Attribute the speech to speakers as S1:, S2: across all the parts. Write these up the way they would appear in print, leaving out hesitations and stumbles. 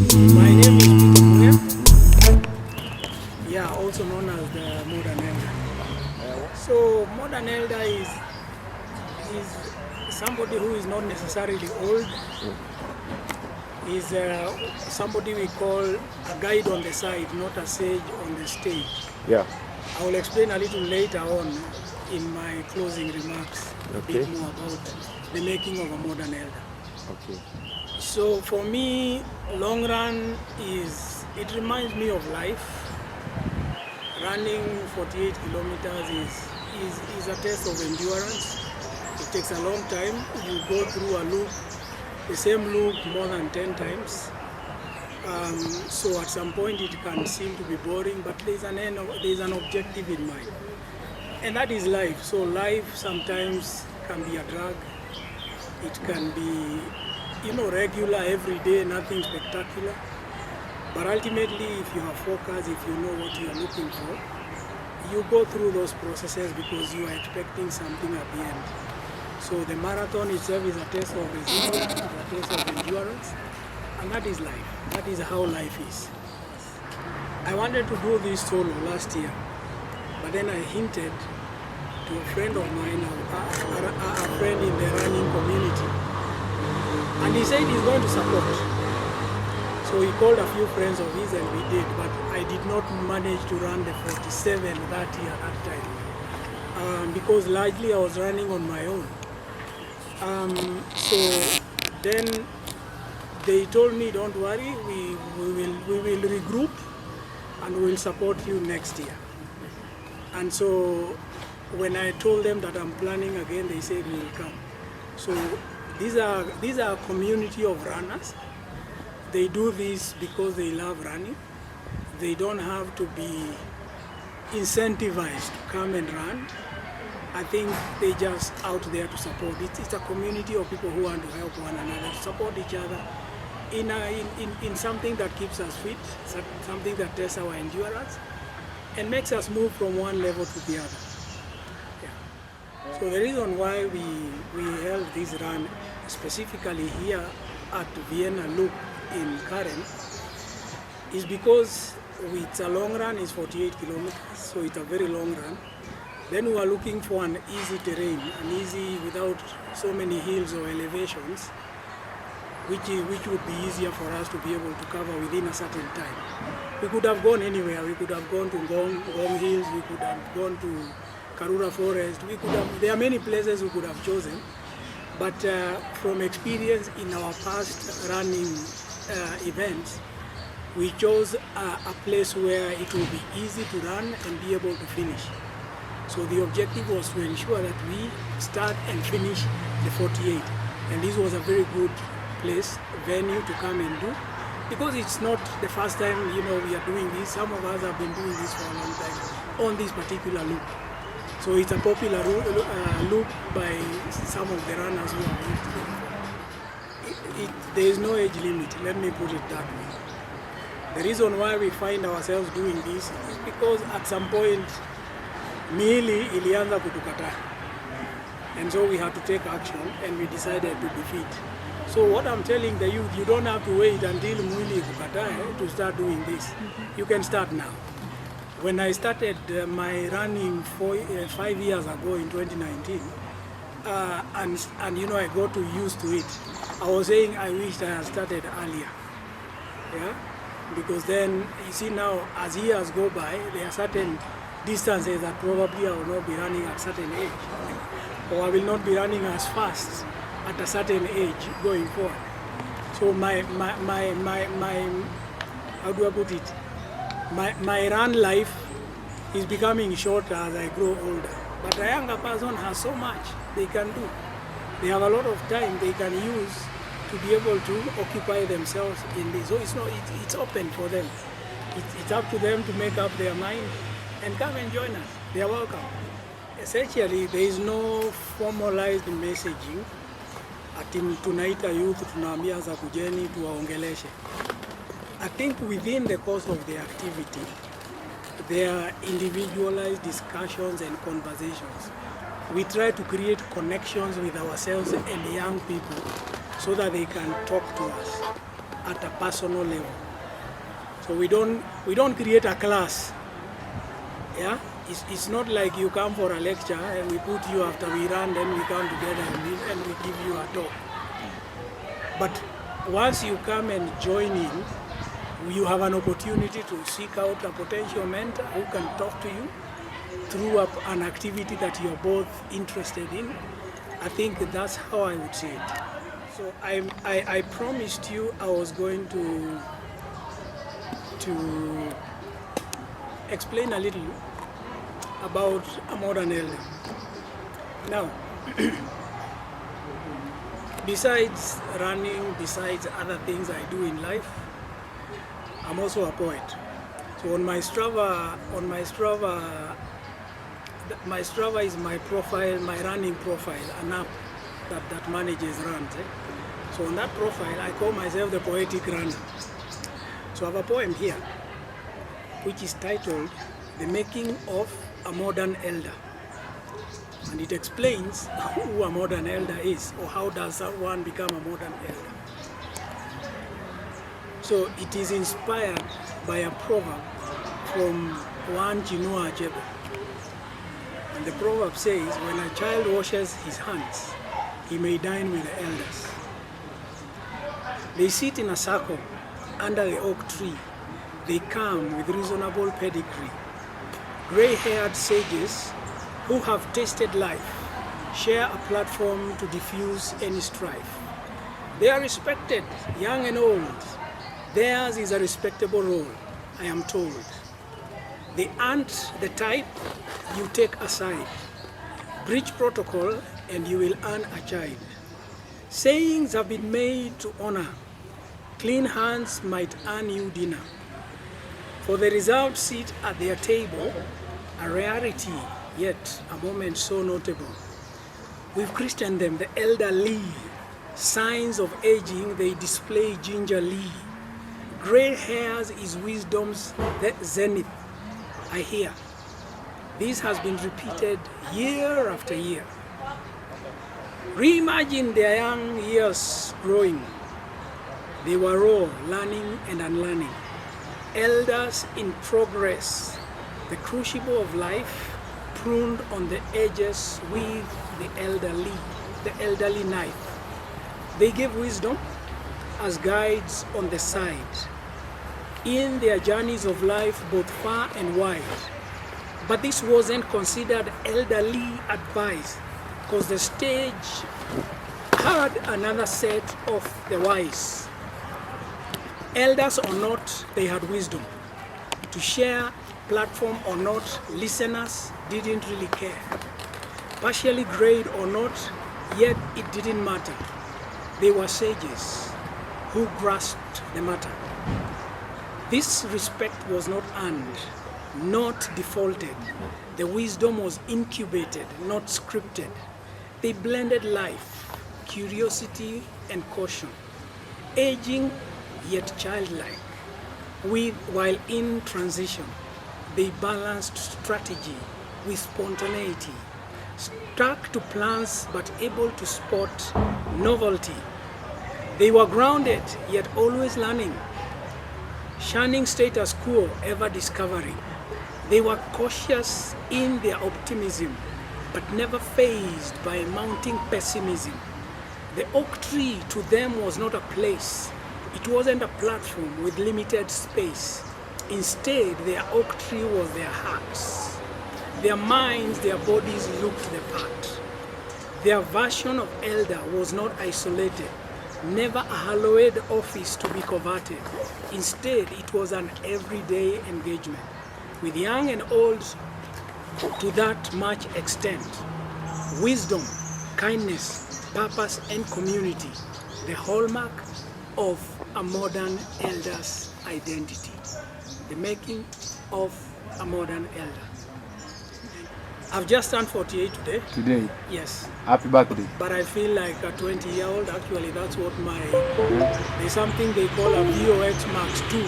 S1: My name is Peter Muya, yeah, also known as the Modern Elder. So Modern Elder is somebody who is not necessarily old. Is somebody we call a guide on the side, not a sage on the stage.
S2: Yeah.
S1: I will explain a little later on in my closing remarks a bit more about the making of a modern elder.
S2: Okay.
S1: So for me, long run it reminds me of life. Running 48 kilometers is a test of endurance. It takes a long time. You go through a loop, the same loop more than 10 times. So at some point it can seem to be boring, but there's an objective in mind. And that is life. So life sometimes can be a drag. It can be, regular, every day, nothing spectacular. But ultimately, if you have focus, if you know what you are looking for, you go through those processes because you are expecting something at the end. So the marathon itself is a test of resilience, a test of endurance, and that is life. That is how life is. I wanted to do this solo last year, but then I hinted to a friend of mine, a friend in the running community, and he said he's going to support. So he called a few friends of his and we did, but I did not manage to run the 47 that year, that time, because largely I was running on my own. So then they told me, don't worry, we will regroup and we will support you next year. And so when I told them that I'm planning again, they said we will come. So these are a community of runners. They do this because they love running. They don't have to be incentivized to come and run. I think they're just out there to support. It's a community of people who want to help one another, to support each other in something that keeps us fit, something that tests our endurance, and makes us move from one level to the other. Yeah. So the reason why we held this run specifically here at Vienna Loop in Karen is because it's a long run, it's 48 kilometers, so it's a very long run. Then we are looking for an easy terrain, without so many hills or elevations, which would be easier for us to be able to cover within a certain time. We could have gone anywhere. We could have gone to Ngong Hills, we could have gone to Karura Forest, there are many places we could have chosen, but from experience in our past running events, we chose a place where it will be easy to run and be able to finish. So the objective was to ensure that we start and finish the 48. And this was a very good place, venue to come and do, because it's not the first time we are doing this. Some of us have been doing this for a long time on this particular loop. So it's a popular loop by some of the runners who have used it. There is no age limit, let me put it that way. The reason why we find ourselves doing this is because at some point miili ilianza kutukataa, and so we had to take action and we decided to be fit. So what I'm telling the youth, you don't have to wait until mwili ikukatae to start doing this. You can start now. When I started my running 5 years ago in 2019, and I got used to it, I was saying I wished I had started earlier. Yeah? Because then, you see now, as years go by, there are certain distances that probably I will not be running at a certain age, or I will not be running as fast at a certain age going forward. So my how do I put it? My run life is becoming shorter as I grow older. But a younger person has so much they can do. They have a lot of time they can use to be able to occupy themselves in this. So it's open for them. It's up to them to make up their mind and come and join us. They are welcome. Essentially, there is no formalized messaging. Ati tunaita youth, tunaambia za kujeni, tuwaongeleshe. I think within the course of the activity, there are individualized discussions and conversations. We try to create connections with ourselves and the young people so that they can talk to us. at a personal level. So we don't create a class. Yeah, it's not like you come for a lecture and we put you after we run, then we come together and we give you a talk. But once you come and join in, you have an opportunity to seek out a potential mentor who can talk to you through an activity that you're both interested in. I think that's how I would say it. So I promised you I was going to explain a little about a modern elder. Now, besides running, besides other things I do in life, I'm also a poet. So on my Strava, my Strava is my profile, my running profile, an app that manages runs. So on that profile, I call myself the poetic runner. So I have a poem here, which is titled "The Making of a Modern Elder." And it explains who a modern elder is, or how does one become a modern elder. So it is inspired by a proverb from one Chinua Achebe. And the proverb says, when a child washes his hands, he may dine with the elders. They sit in a circle under the oak tree. They come with reasonable pedigree. Gray-haired sages who have tasted life share a platform to diffuse any strife. They are respected, young and old. Theirs is a respectable role, I am told. They aren't the type you take aside. Breach protocol and you will earn a child. Sayings have been made to honor. Clean hands might earn you dinner. For the reserved seat at their table, a rarity, yet a moment so notable. We've christened them the elderly. Signs of aging they display gingerly. Gray hairs is wisdom's zenith, I hear. This has been repeated year after year. Reimagine their young years growing. They were raw, learning and unlearning. Elders in progress, the crucible of life pruned on the edges with the elderly knife. They gave wisdom as guides on the side in their journeys of life, both far and wide. But this wasn't considered elderly advice, because the stage had another set of the wise. Elders or not, they had wisdom. To share platform or not, listeners didn't really care. Partially grayed or not, yet it didn't matter. They were sages who grasped the matter. This respect was not earned, not defaulted. The wisdom was incubated, not scripted. They blended life, curiosity and caution, aging yet childlike. While in transition, they balanced strategy with spontaneity, stuck to plans but able to spot novelty. They were grounded yet always learning, shunning status quo, ever discovering. They were cautious in their optimism, but never fazed by mounting pessimism. The oak tree to them was not a place. It wasn't a platform with limited space. Instead, their oak tree was their hearts. Their minds, their bodies looked the part. Their version of elder was not isolated, never a hallowed office to be coveted. Instead, it was an everyday engagement with young and old to that much extent. Wisdom, kindness, purpose, and community, the hallmark of a modern elder's identity. The making of a modern elder. I've just turned 48 today. Today? Yes.
S2: Happy birthday.
S1: But I feel like a 20-year-old. Actually, that's what there's something they call a VO2 Max 2.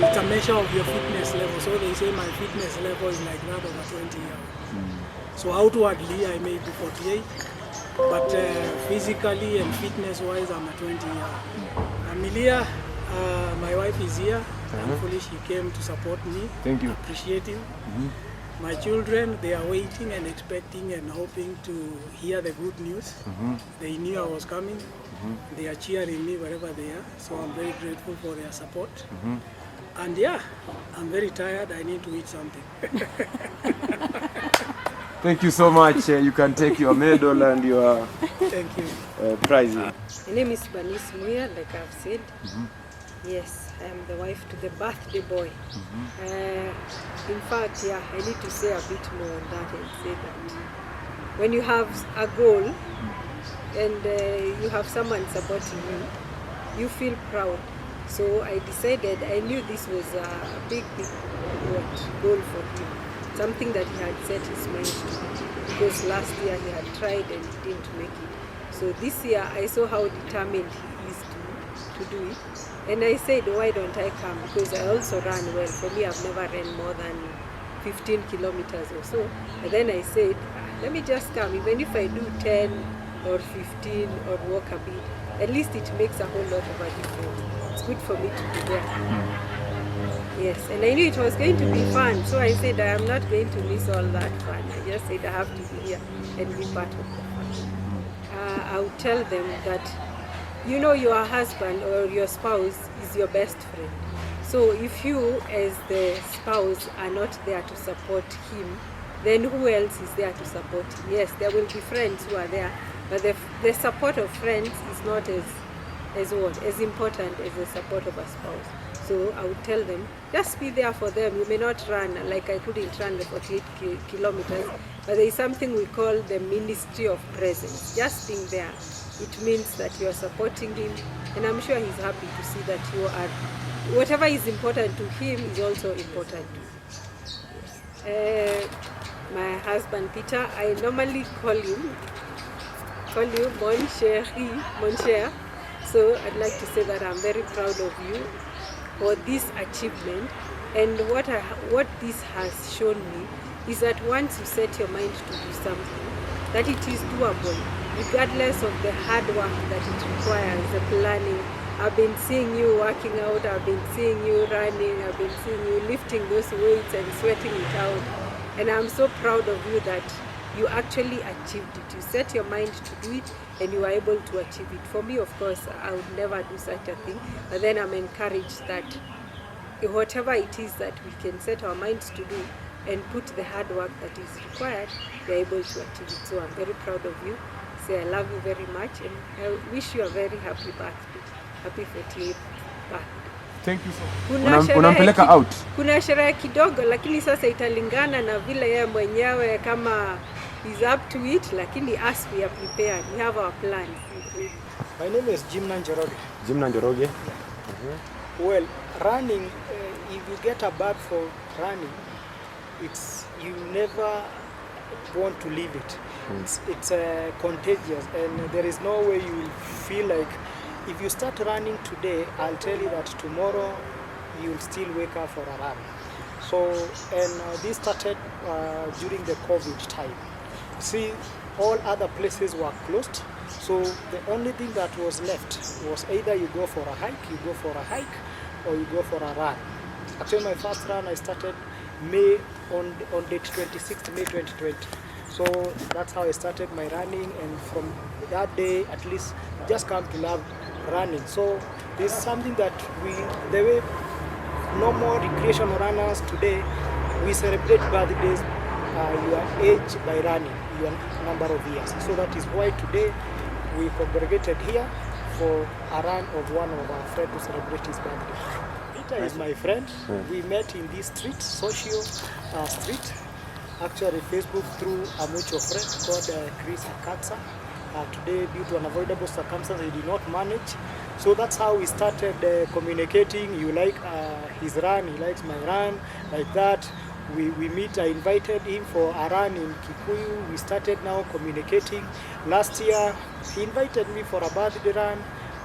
S1: It's a measure of your fitness level. So they say my fitness level is like that of a 20-year-old. So outwardly, I may be 48. But physically and fitness-wise, I'm a 20-year-old. Amelia, My wife is here. Thankfully, she came to support me.
S2: Thank you.
S1: Appreciative. My children, they are waiting and expecting and hoping to hear the good news. They knew I was coming. They are cheering me wherever they are. So I'm very grateful for their support. And yeah, I'm very tired. I need to eat something.
S2: Thank you so much. You can take your medal and your
S1: Thank you.
S2: prize.
S3: My name is Bernice Muya, like I've said. Yes, I am the wife to the birthday boy. In fact, yeah, I need to say a bit more on that and say that when you have a goal and you have someone supporting you, you feel proud. So I decided, I knew this was a big goal for him. Something that he had set his mind to, because last year he had tried and he didn't make it. So this year I saw how determined he is to do it, and I said, why don't I come? Because I also run well. For me, I've never ran more than 15 kilometers or so. And then I said, let me just come, even if I do 10 or 15 or walk a bit, at least it makes a whole lot of a difference. It's good for me to be there. Yes, and I knew it was going to be fun, so I said I am not going to miss all that fun. I just said I have to be here and be part of the fun. I would tell them that, you know, your husband or your spouse is your best friend. So if you as the spouse are not there to support him, then who else is there to support him? Yes, there will be friends who are there, but the support of friends is not as important as the support of a spouse. So I would tell them, just be there for them. You may not run, like I couldn't run the 48 kilometers, but there is something we call the ministry of presence. Just being there, it means that you are supporting him, and I'm sure he's happy to see that you are, whatever is important to him is also important to you. My husband Peter, I normally call you mon cher. So I'd like to say that I'm very proud of you for this achievement, and what this has shown me is that once you set your mind to do something, that it is doable, regardless of the hard work that it requires, the planning. I've been seeing you working out, I've been seeing you running, I've been seeing you lifting those weights and sweating it out, and I'm so proud of you that you actually achieved it. You set your mind to do it and you were able to achieve it. For me, of course, I would never do such a thing, but then I'm encouraged that whatever it is that we can set our minds to do and put the hard work that is required, we're able to achieve it. So I'm very proud of you. Say I love you very much, and I wish you a very happy birthday. Happy 48th birthday.
S2: Thank you so much. Unampeleka out?
S3: Kuna sherehe kidogo, lakini sasa italingana na vile yeye mwenyewe kama is up to it, lakini us we are prepared. We have our plan.
S4: My name is Jimna Njoroge.
S2: Jimna Njoroge.
S4: Well, running, if you get a bug for running, you never want to leave it. It's contagious, and there is no way you will feel like, if you start running today, I'll tell you that tomorrow you'll still wake up for a run. So, and this started during the COVID time. See, all other places were closed, so the only thing that was left was either you go for a hike, or you go for a run. Actually, my first run I started on date 26th May 2020. So that's how I started my running, and from that day, at least, just come to love running. So this is something that the way no more recreational runners today, we celebrate birthdays, your age by running, your number of years. So that is why today we congregated here for a run of one of our friends to celebrate his birthday. Peter is my friend. We met in this street, social street. Actually, Facebook through a mutual friend called Chris Akatsa. Today, due to unavoidable circumstances, he did not manage. So that's how we started communicating. You like his run, he likes my run, like that. We meet, I invited him for a run in Kikuyu. We started now communicating. Last year, he invited me for a birthday run.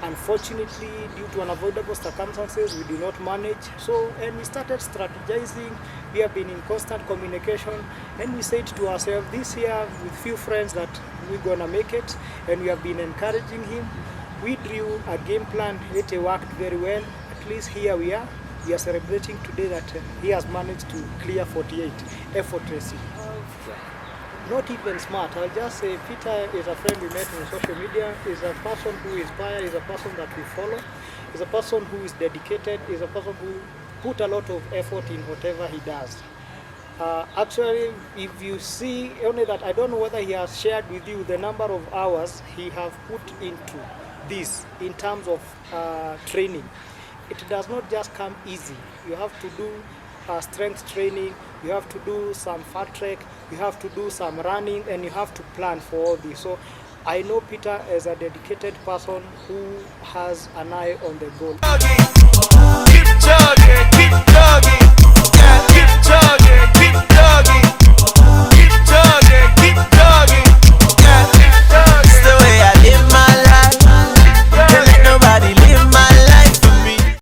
S4: Unfortunately, due to unavoidable circumstances, we did not manage. So, and we started strategizing. We have been in constant communication, and we said to ourselves this year with few friends that we're gonna make it, and we have been encouraging him. We drew a game plan. It worked very well. At at least here we are celebrating today that he has managed to clear 48 effortlessly. Not even smart. I'll just say Peter is a friend we met on social media, is a person who inspires, is a person that we follow, is a person who is dedicated, is a person who put a lot of effort in whatever he does. Actually, if you see only that, I don't know whether he has shared with you the number of hours he have put into this in terms of training. It does not just come easy. You have to do strength training, you have to do some fat track, you have to do some running, and you have to plan for all this. So I know Peter is a dedicated person who has an eye on the goal.
S5: Keep chugging, keep chugging.